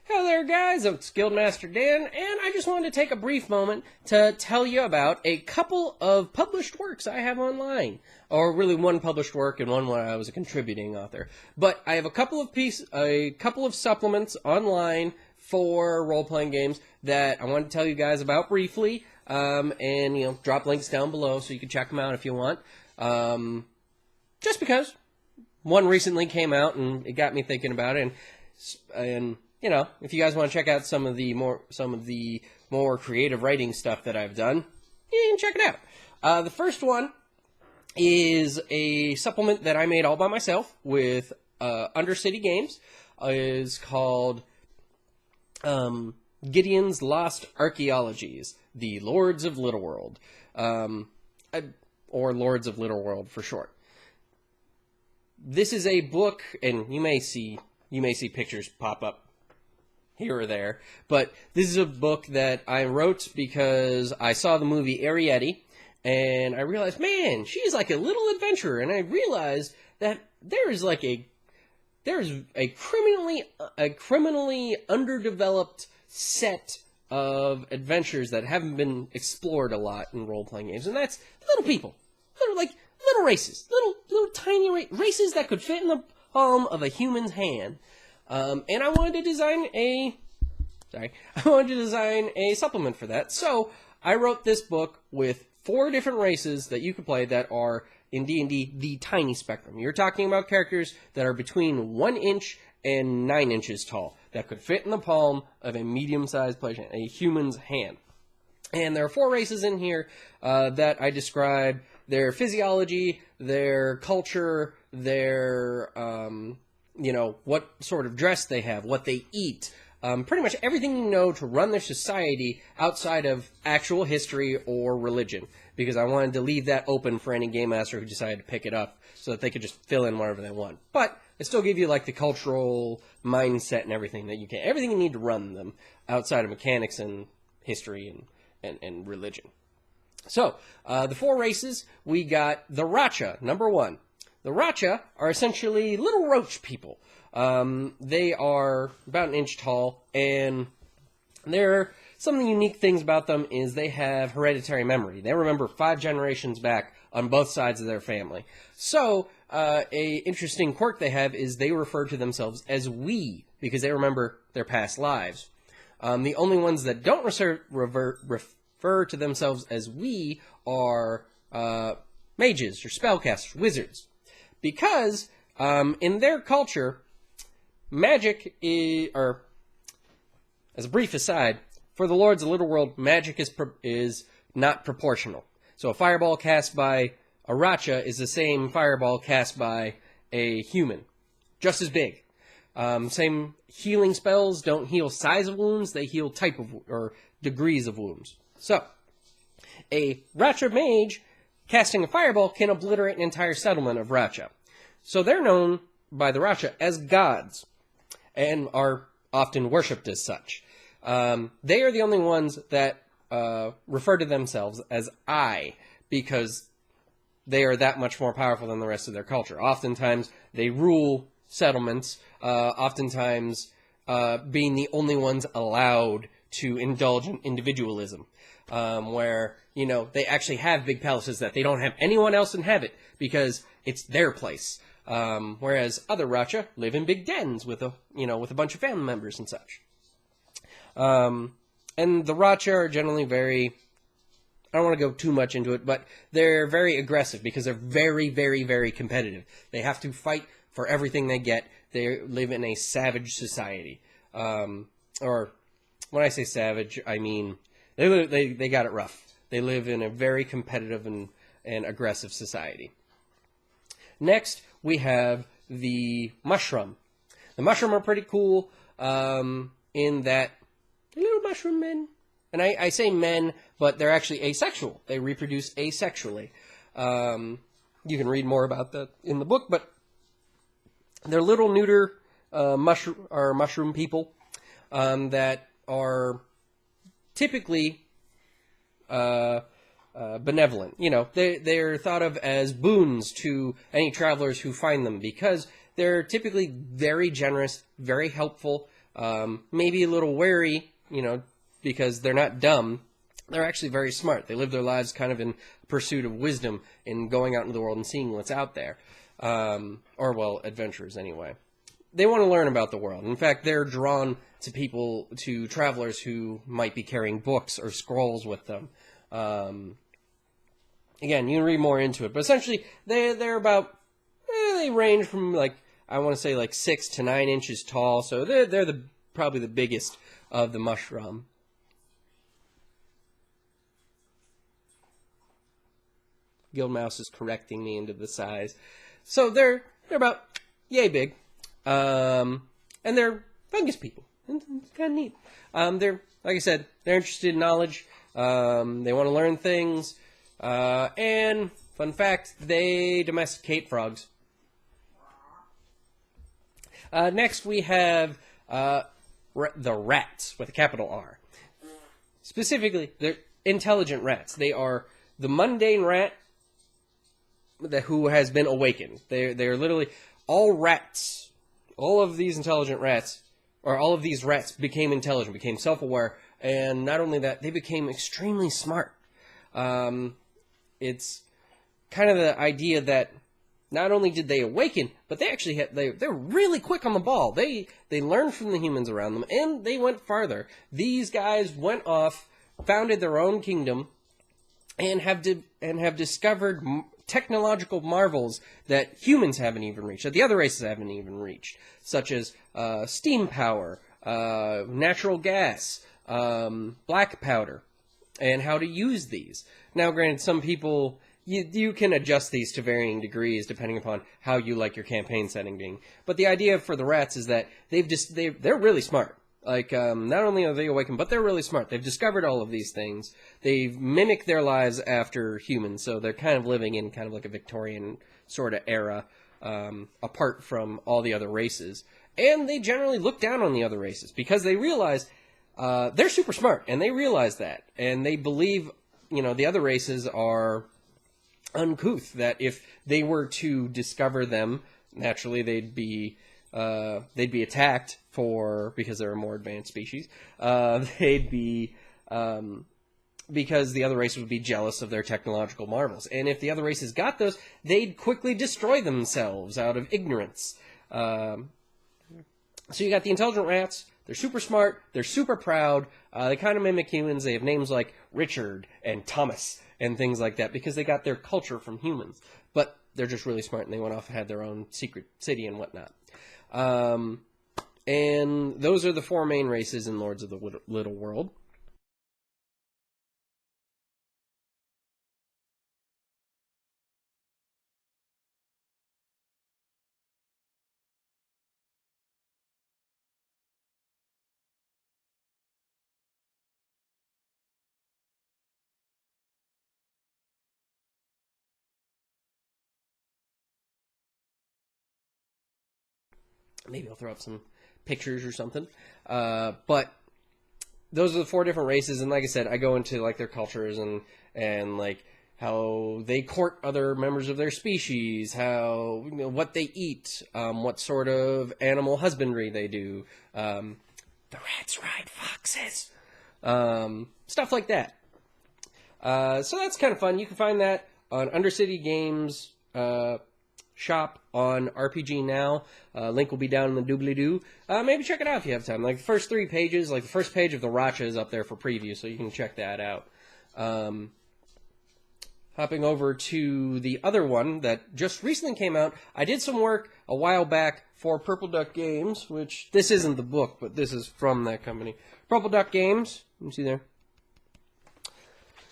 Hello there, guys. It's Guildmaster Dan, and I just wanted to take a brief moment to tell you about a couple of published works I have online. Or really one published work and one where I was a contributing author. But I have a couple of supplements online for role-playing games that I want to tell you guys about briefly, and drop links down below so you can check them out if you want. Just because one recently came out and it got me thinking about it, and if you guys want to check out some of the more creative writing stuff that I've done, you can check it out. The first one is a supplement that I made all by myself with UnderCity Games. Is called Gideon's Lost Archaeologies, the Lords of Littleworld, or Lords of Littleworld for short. This is a book, and you may see pictures pop up here or there, but this is a book that I wrote because I saw the movie Arrietty, and I realized, man, she's like a little adventurer, and I realized that there's a criminally underdeveloped set of adventures that haven't been explored a lot in role-playing games, and that's little people, little races, little tiny races that could fit in the palm of a human's hand. And I wanted to design a supplement for that. So I wrote this book with 4 different races that you could play that are in D&D the tiny spectrum. You're talking about characters that are between 1 inch and 9 inches tall that could fit in the palm of a medium-sized player, a human's hand. And there are 4 races in here that I describe their physiology, their culture, their what sort of dress they have, what they eat, pretty much everything you know to run their society outside of actual history or religion, because I wanted to leave that open for any game master who decided to pick it up so that they could just fill in whatever they want. But it still give you the cultural mindset and everything everything you need to run them outside of mechanics and history and religion. So, the 4 races, we got the Racha, number 1. The Racha are essentially little roach people. They are about 1 inch tall, and some of the unique things about them is they have hereditary memory. They remember 5 generations back on both sides of their family. So, a interesting quirk they have is they refer to themselves as we, because they remember their past lives. The only ones that don't refer to themselves as we are mages or spellcasters, wizards. Because in their culture, magic or as a brief aside, for the Lords of Littleworld, magic is not proportional. So a fireball cast by a Racha is the same fireball cast by a human. Just as big. Same healing spells don't heal size of wounds, they heal type of or degrees of wounds. So, a Racha mage casting a fireball can obliterate an entire settlement of Racha. So they're known by the Racha as gods, and are often worshipped as such. They are the only ones that refer to themselves as I, because they are that much more powerful than the rest of their culture. Oftentimes, they rule settlements, oftentimes being the only ones allowed to indulge in individualism, where, they actually have big palaces that they don't have anyone else inhabit because it's their place. Whereas other Racha live in big dens with a bunch of family members and such. And the Racha are generally I don't want to go too much into it, but they're very aggressive because they're very, very, very competitive. They have to fight for everything they get. They live in a savage society. Or when I say savage, I mean they got it rough. They live in a very competitive and aggressive society. Next, we have the mushroom. The mushroom are pretty cool in that they're little mushroom men. And I say men, but they're actually asexual. They reproduce asexually. You can read more about that in the book, but they're little neuter mushroom people that are typically benevolent. They're thought of as boons to any travelers who find them because they're typically very generous, very helpful, maybe a little wary, because they're not dumb. They're actually very smart. They live their lives kind of in pursuit of wisdom and going out into the world and seeing what's out there. Adventurers anyway. They want to learn about the world. In fact, they're drawn to travelers who might be carrying books or scrolls with them. Again, you can read more into it, but essentially they're about, they range from I want to say 6 to 9 inches tall, so they're probably the biggest of the mushroom. Guildmouse is correcting me into the size. So they're about yay big. And they're fungus people. It's kind of neat. They're, like I said, they're interested in knowledge. They want to learn things. And, fun fact, they domesticate frogs. Next we have the rats, with a capital R. Specifically, they're intelligent rats. They are the mundane rat who has been awakened. They're literally all rats. All of these intelligent rats, or all of these rats became intelligent, became self-aware, and not only that, they became extremely smart. It's kind of the idea that not only did they awaken, but they actually they're really quick on the ball. They learned from the humans around them, and they went farther. These guys went off, founded their own kingdom, and have discovered technological marvels that humans haven't even reached, that the other races haven't even reached, such as steam power, natural gas, black powder, and how to use these. Now, granted, some people, you can adjust these to varying degrees depending upon how you like your campaign setting being. But the idea for the rats is that they're really smart. Not only are they awakened, but they're really smart. They've discovered all of these things. They've mimicked their lives after humans, so they're kind of living in kind of like a Victorian sort of era, apart from all the other races. And they generally look down on the other races because they realize they're super smart, and they realize that. And they believe, the other races are uncouth, that if they were to discover them, naturally they'd be attacked because they're a more advanced species. Because the other races would be jealous of their technological marvels. And if the other races got those, they'd quickly destroy themselves out of ignorance. So you got the intelligent rats. They're super smart. They're super proud. They kind of mimic humans. They have names like Richard and Thomas and things like that because they got their culture from humans. But they're just really smart, and they went off and had their own secret city and whatnot. And those are the 4 main races in Lords of the Little World. Maybe I'll throw up some pictures or something. But those are the 4 different races, and like I said, I go into their cultures and how they court other members of their species, how what they eat, what sort of animal husbandry they do. The rats ride foxes, stuff like that. So that's kind of fun. You can find that on UnderCity Games shop on RPGNow. Link will be down in the doobly-doo. Maybe check it out if you have time. The first 3 pages, the first page of the Racha is up there for preview, so you can check that out. Hopping over to the other one that just recently came out, I did some work a while back for Purple Duck Games, which this isn't the book, but this is from that company. Purple Duck Games, you see there.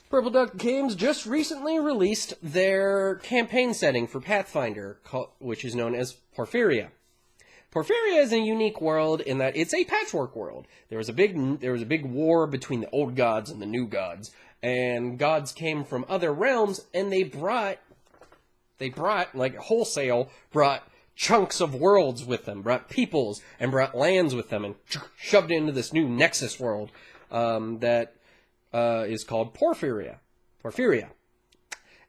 Purple Duck Games just recently released their campaign setting for Pathfinder, which is known as Porphyria. Porphyria is a unique world in that it's a patchwork world. There was a big war between the old gods and the new gods, and gods came from other realms, and they brought wholesale brought chunks of worlds with them, brought peoples and brought lands with them, and shoved it into this new Nexus world that is called Porphyria.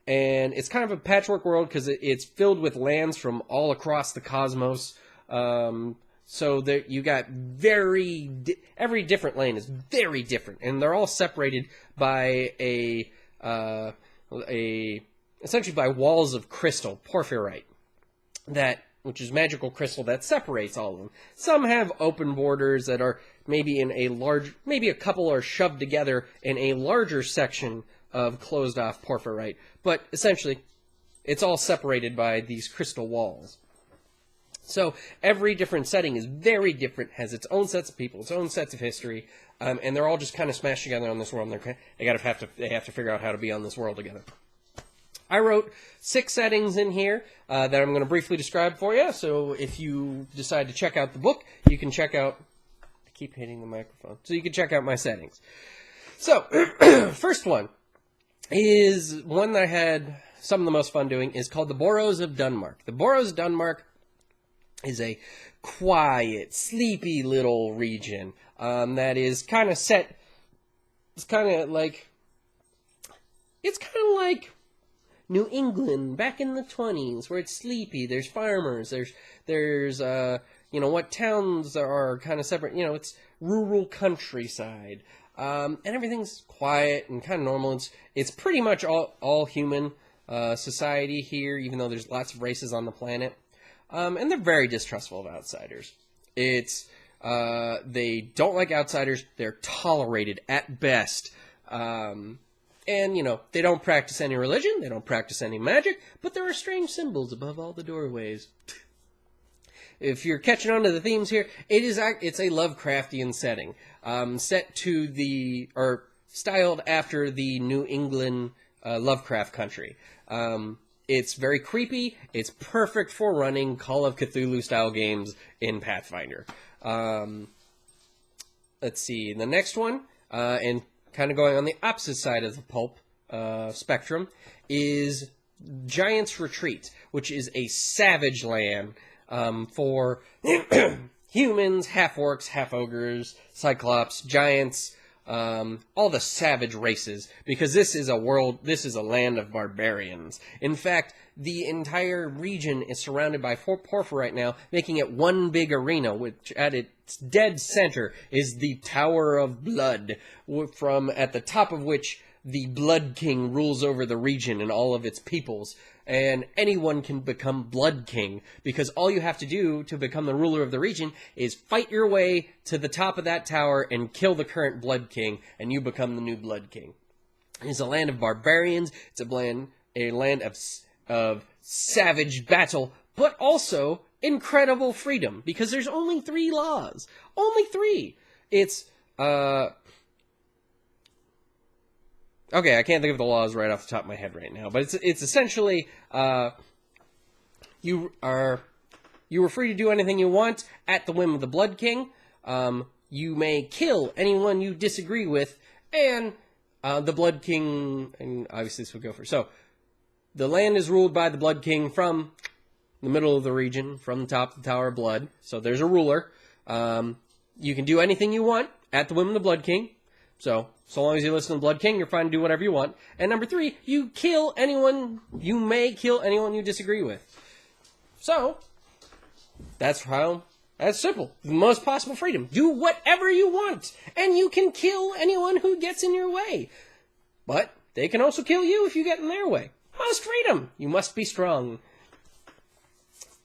And it's kind of a patchwork world because it's filled with lands from all across the cosmos. So that you got every different lane is very different, and they're all separated by essentially by walls of crystal, porphyrite, which is magical crystal that separates all of them. Some have open borders that are maybe a couple are shoved together in a larger section of closed off porphyrite, but essentially it's all separated by these crystal walls. So every different setting is very different, has its own sets of people, its own sets of history, and they're all just kind of smashed together on this world, and they have to figure out how to be on this world together. I wrote 6 settings in here that I'm going to briefly describe for you, so if you decide to check out the book, you can check out... I keep hitting the microphone. So you can check out my settings. So, first one is one that I had some of the most fun doing, is called the Boroughs of Denmark. The Boroughs of Denmark is a quiet, sleepy little region that is kind of set... It's kind of like New England back in the 20s, where it's sleepy. There's farmers. There's what towns are kind of separate. It's rural countryside, and everything's quiet and kind of normal. It's pretty much all human society here, even though there's lots of races on the planet, and they're very distrustful of outsiders. They don't like outsiders. They're tolerated at best. And, they don't practice any religion, they don't practice any magic, but there are strange symbols above all the doorways. If you're catching on to the themes here, it's a Lovecraftian setting, styled after the New England Lovecraft country. It's very creepy, it's perfect for running Call of Cthulhu-style games in Pathfinder. Let's see, the next one, and kind of going on the opposite side of the pulp spectrum, is Giant's Retreat, which is a savage land for humans, half-orcs, half-ogres, cyclops, giants, all the savage races, because this is a land of barbarians. In fact, the entire region is surrounded by porphyrite now, making it one big arena, which at its dead center is the Tower of Blood, at the top of which the Blood King rules over the region and all of its peoples. And anyone can become Blood King, because all you have to do to become the ruler of the region is fight your way to the top of that tower and kill the current Blood King, and you become the new Blood King. It's a land of barbarians, it's a land of savage battle, but also incredible freedom, because there's only 3 laws. Only 3! It's, okay, I can't think of the laws right off the top of my head right now, but it's essentially, you were free to do anything you want at the whim of the Blood King. You may kill anyone you disagree with, and the Blood King, and obviously this would go for, so, the land is ruled by the Blood King from the middle of the region, from the top of the Tower of Blood, so there's a ruler. You can do anything you want at the whim of the Blood King. So long as you listen to the Blood King, you're fine to do whatever you want. And number 3, you may kill anyone you disagree with. So, that's simple. The most possible freedom. Do whatever you want, and you can kill anyone who gets in your way. But they can also kill you if you get in their way. Most freedom. You must be strong.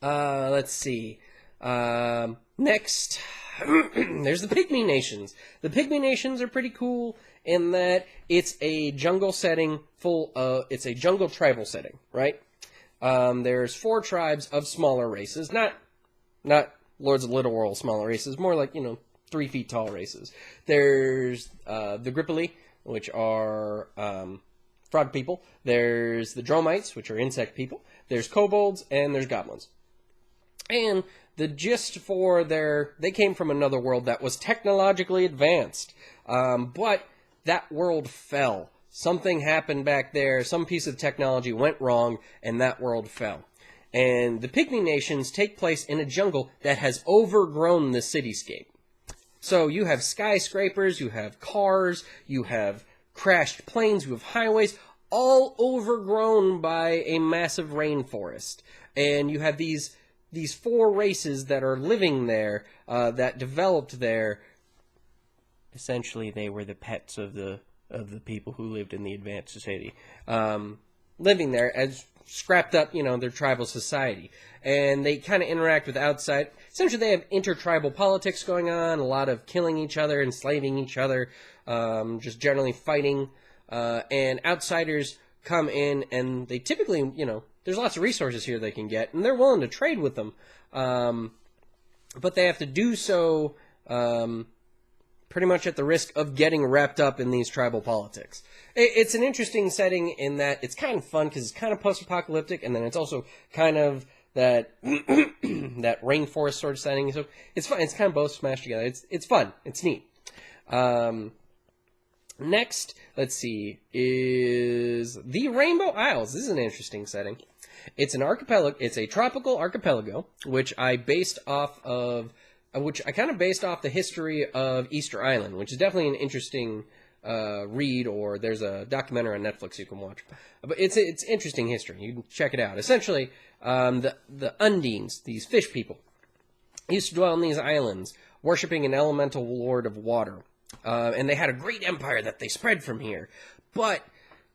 Let's see. Next, there's the Pygmy Nations. The Pygmy Nations are pretty cool in that it's a jungle setting it's a jungle tribal setting, right? There's 4 tribes of smaller races, not Lords of Little World smaller races, more like, 3 feet tall races. There's, the Grippoli, which are, frog people. There's the Dromites, which are insect people. There's kobolds, and there's goblins. And the gist for they came from another world that was technologically advanced. But that world fell. Something happened back there, some piece of technology went wrong, and that world fell. And the Pygmy Nations take place in a jungle that has overgrown the cityscape. So you have skyscrapers, you have cars, you have crashed planes, you have highways, all overgrown by a massive rainforest. And you have these these 4 races that are living there, that developed there. Essentially, they were the pets of the people who lived in the advanced society, living there as scrapped up, their tribal society. And they kind of interact with outside. Essentially, they have intertribal politics going on, a lot of killing each other, enslaving each other, just generally fighting. And outsiders come in, and they typically, there's lots of resources here they can get, and they're willing to trade with them. But they have to do so pretty much at the risk of getting wrapped up in these tribal politics. It's an interesting setting in that it's kind of fun because it's kind of post-apocalyptic, and then it's also kind of that that rainforest sort of setting. So it's fun. It's kind of both smashed together. It's fun. It's neat. Next, let's see, is the Rainbow Isles. This is an interesting setting. It's an archipelago. It's a tropical archipelago, which I kind of based off the history of Easter Island, which is definitely an interesting read, or there's a documentary on Netflix you can watch. But it's interesting history. You can check it out. Essentially, the Undines, these fish people, used to dwell on these islands, worshipping an elemental lord of water. And they had a great empire that they spread from here. But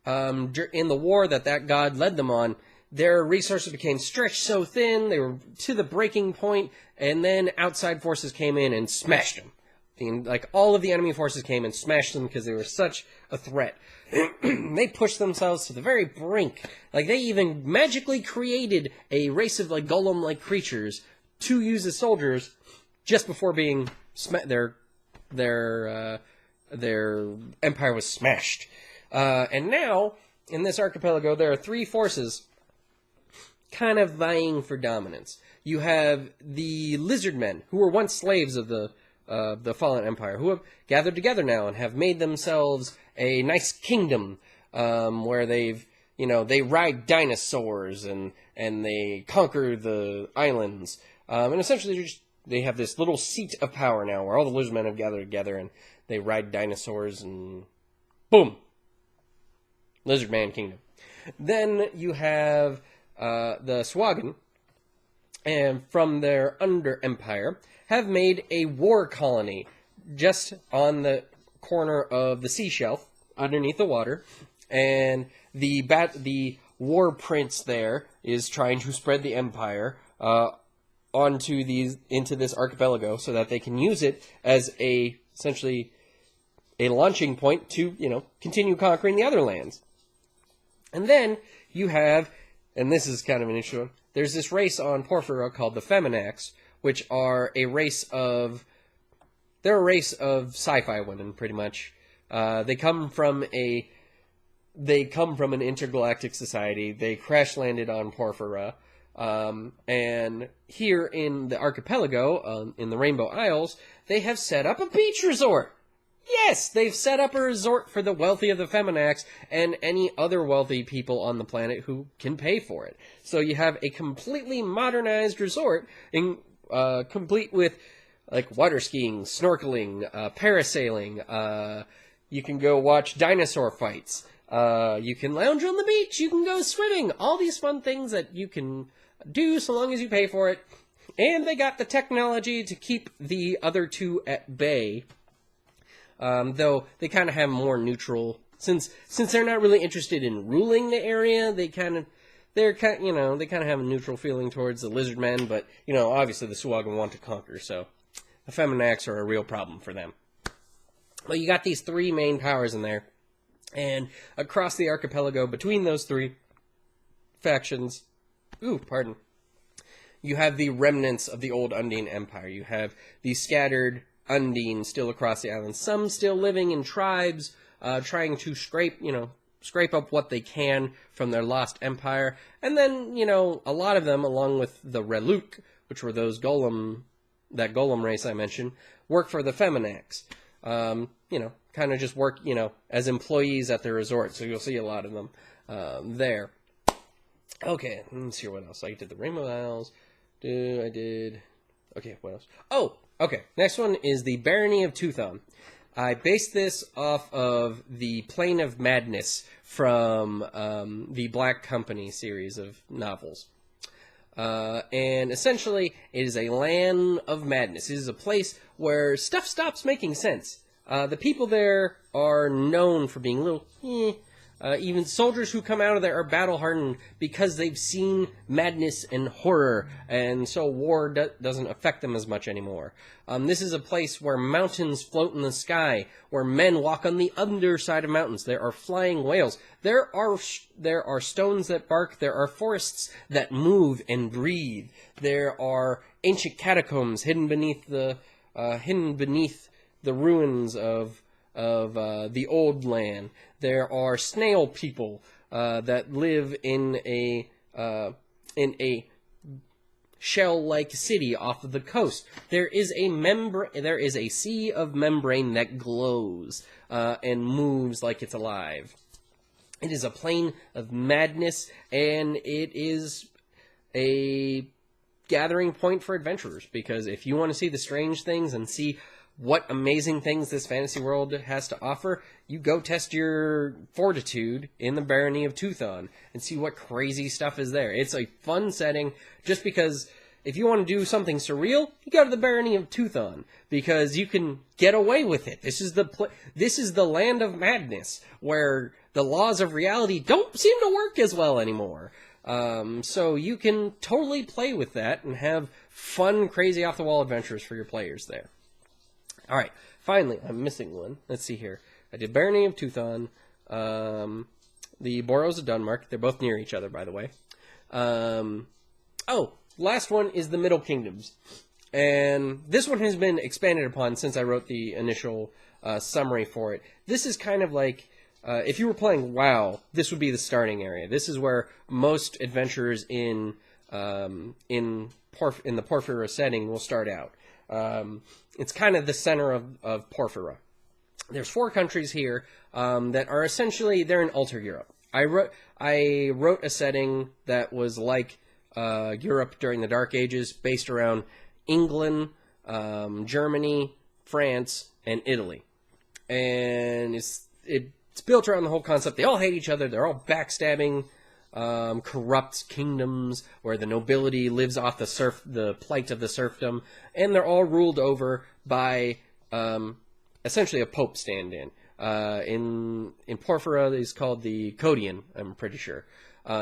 in the war that god led them on, their resources became stretched so thin, they were to the breaking point, and then outside forces came in and smashed them. Like, all of the enemy forces came and smashed them because they were such a threat. They pushed themselves to the very brink. Like, they even magically created a race of, like, golem-like creatures to use as soldiers just before being their empire was smashed. And now, in this archipelago, there are 3 forces kind of vying for dominance. You have the lizard men, who were once slaves of the fallen empire, who have gathered together now and have made themselves a nice kingdom, where they ride dinosaurs and they conquer the islands. And essentially they have this little seat of power now where all the lizard men have gathered together and they ride dinosaurs and boom! Lizard Man Kingdom. Then you have the Swagan, and from their Under Empire, have made a war colony just on the corner of the sea shelf, underneath the water, and the war prince there is trying to spread the empire into this archipelago so that they can use it as essentially a launching point to, continue conquering the other lands. And then you have, and this is kind of an issue, there's this race on Porphyra called the Feminax, which are a race of sci-fi women, pretty much. They come from an intergalactic society. They crash landed on Porphyra. And here in the archipelago, in the Rainbow Isles, they have set up a beach resort. Yes, they've set up a resort for the wealthy of the Feminax and any other wealthy people on the planet who can pay for it. So you have a completely modernized resort, complete with like water skiing, snorkeling, parasailing. You can go watch dinosaur fights. You can lounge on the beach. You can go swimming. All these fun things that you can do so long as you pay for it. And they got the technology to keep the other 2 at bay. Though they kind of have more neutral, since they're not really interested in ruling the area, they kind of have a neutral feeling towards the lizard men, but, obviously the Suagan want to conquer, so the Feminax are a real problem for them. Well, you got these 3 main powers in there, and across the archipelago, between those 3 factions, you have the remnants of the old Undine Empire. You have the scattered Undine still across the island, some still living in tribes, trying to scrape up what they can from their lost empire, and then, a lot of them, along with the Reluk, which were that golem race I mentioned, work for the Feminax. Kind of just work, as employees at the resort, so you'll see a lot of them there. Okay, let's see what else. I did the Rainbow Isles. Okay, what else? Oh! Okay, next one is the Barony of Tuthon. I based this off of the Plane of Madness from the Black Company series of novels. And essentially, it is a land of madness. It is a place where stuff stops making sense. The people there are known for being a little, even soldiers who come out of there are battle-hardened because they've seen madness and horror, and so war doesn't affect them as much anymore. This is a place where mountains float in the sky, where men walk on the underside of mountains. There are flying whales. There are stones that bark. There are forests that move and breathe. There are ancient catacombs hidden beneath the ruins of the old land. There are snail people that live in a shell-like city off of the coast. There is a sea of membrane that glows and moves like it's alive. It is a plane of madness, and it is a gathering point for adventurers, because if you want to see the strange things and see what amazing things this fantasy world has to offer, you go test your fortitude in the Barony of Tuthon and see what crazy stuff is there. It's a fun setting, just because if you want to do something surreal, you go to the Barony of Tuthon, because you can get away with it. This is the land of madness, where the laws of reality don't seem to work as well anymore. So you can totally play with that and have fun, crazy, off-the-wall adventures for your players there. All right, finally, I'm missing one. Let's see here. I did Barony of Tuthon, the Boroughs of Dunmark. They're both near each other, by the way. Last one is the Middle Kingdoms. And this one has been expanded upon since I wrote the initial summary for it. This is kind of like, if you were playing WoW, this would be the starting area. This is where most adventurers in the Porphyra setting will start out. It's kind of the center of Porphyra. There's 4 countries here that are essentially, they're in Alter Europe. I wrote a setting that was like Europe during the Dark Ages, based around England, Germany, France, and Italy. And it's built around the whole concept. They all hate each other. They're all backstabbing, corrupt kingdoms where the nobility lives off the plight of the serfdom, and they're all ruled over by essentially a pope stand-in. In Porphyra, he's called the Codian, I'm pretty sure.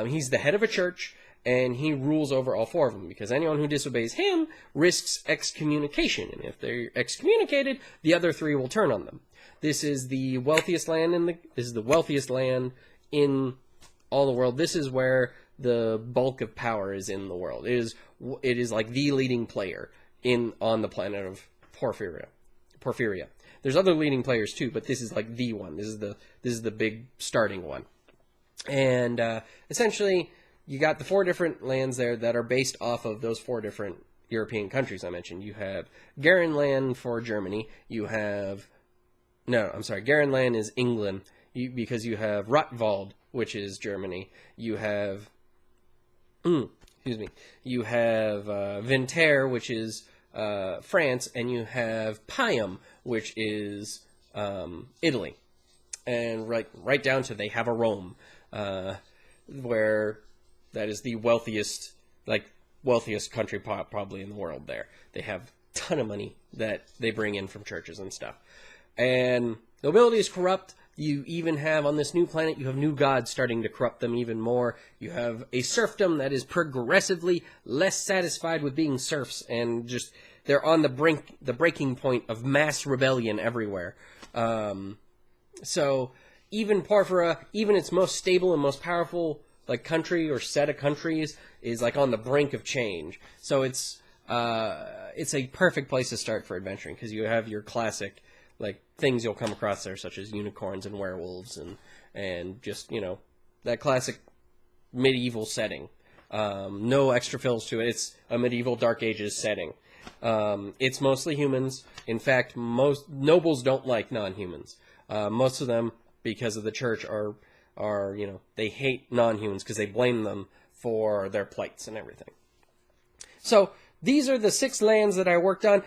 He's the head of a church, and he rules over all 4 of them, because anyone who disobeys him risks excommunication, and if they're excommunicated, the other 3 will turn on them. This is the wealthiest land in all the world. This is where the bulk of power is in the world. It is like the leading player on the planet of Porphyria. There's other leading players too, but this is like the one. This is the big starting one. And essentially, you got the 4 different lands there that are based off of those 4 different European countries I mentioned. You have Garenland for Germany. Garenland is England, because you have Rottwald, which is Germany. You have, You have Ventaire, which is France, and you have Pium, which is Italy. And right down to they have a Rome, where that is the wealthiest country probably in the world there. They have a ton of money that they bring in from churches and stuff. And nobility is corrupt. You even have, on this new planet, you have new gods starting to corrupt them even more. You have a serfdom that is progressively less satisfied with being serfs, and just, they're on the breaking point of mass rebellion everywhere. So, even Porphyra, even its most stable and most powerful country or set of countries, is on the brink of change. So it's a perfect place to start for adventuring, because you have your classic things you'll come across there, such as unicorns and werewolves and just, that classic medieval setting. No extra fills to it. It's a medieval Dark Ages setting. It's mostly humans. In fact, most nobles don't like non-humans. Most of them, because of the church, are they hate non-humans because they blame them for their plights and everything. So these are the 6 lands that I worked on.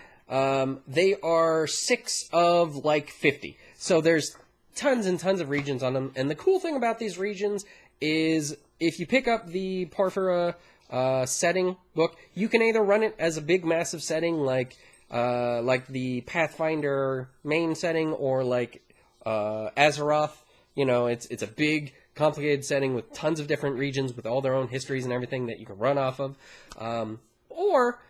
They are 6 of 50. So there's tons and tons of regions on them. And the cool thing about these regions is if you pick up the Porphyra setting book. You can either run it as a big, massive setting like the Pathfinder main setting, or like Azeroth. You know, it's a big, complicated setting with tons of different regions with all their own histories and everything that you can run off of. Or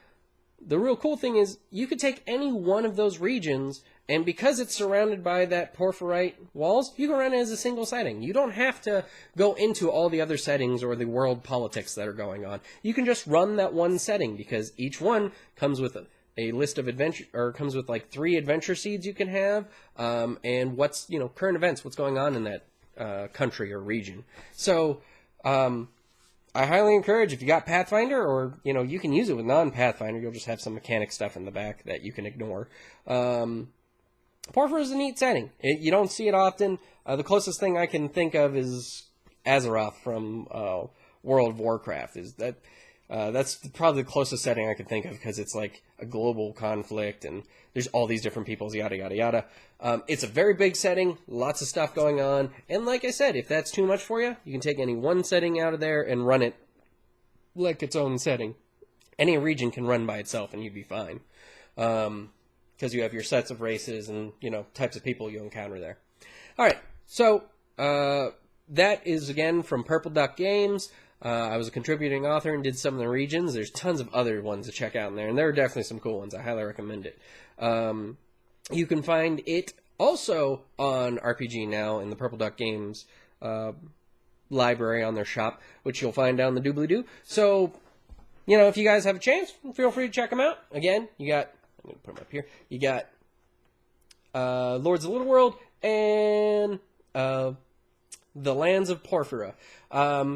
the real cool thing is you could take any one of those regions, and because it's surrounded by that porphyrite walls, you can run it as a single setting. You don't have to go into all the other settings or the world politics that are going on. You can just run that one setting, because each one comes with a list of adventure, or comes with like 3 adventure seeds you can have, and what's, you know, current events, what's going on in that country or region. So I highly encourage, if you got Pathfinder, or, you know, you can use it with non-Pathfinder, you'll just have some mechanic stuff in the back that you can ignore. Porphyra is a neat setting. You don't see it often. The closest thing I can think of is Azeroth from World of Warcraft. That's probably the closest setting I can think of, because it's like a global conflict, and there's all these different peoples, yada, yada, yada. It's a very big setting, lots of stuff going on, and like I said, if that's too much for you, you can take any one setting out of there and run it like its own setting. Any region can run by itself, and you'd be fine. Because you have your sets of races and, you know, types of people you encounter there. All right, so that is, again, from Purple Duck Games. I was a contributing author and did some of the regions. There's tons of other ones to check out in there, and there are definitely some cool ones. I highly recommend it. You can find it also on RPGNow in the Purple Duck Games library on their shop, which you'll find down the doobly-doo. So, you know, if you guys have a chance, feel free to check them out. Again, you got, I'm going to put them up here, you got Lords of Little World and the Lands of Porphyra.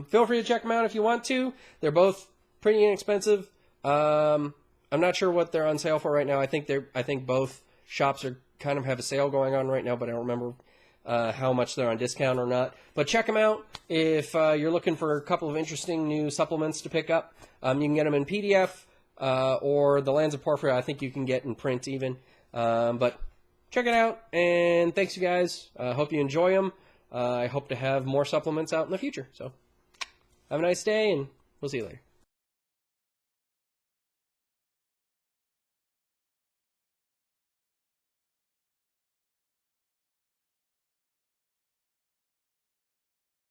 Feel free to check them out if you want to. They're both pretty inexpensive. I'm not sure what they're on sale for right now. I think both shops are kind of have a sale going on right now, but I don't remember how much they're on discount or not. But check them out if you're looking for a couple of interesting new supplements to pick up. You can get them in PDF, or the Lands of Porphyra I think you can get in print even. But check it out, and thanks, you guys. Hope you enjoy them. I hope to have more supplements out in the future. So have a nice day, and we'll see you later.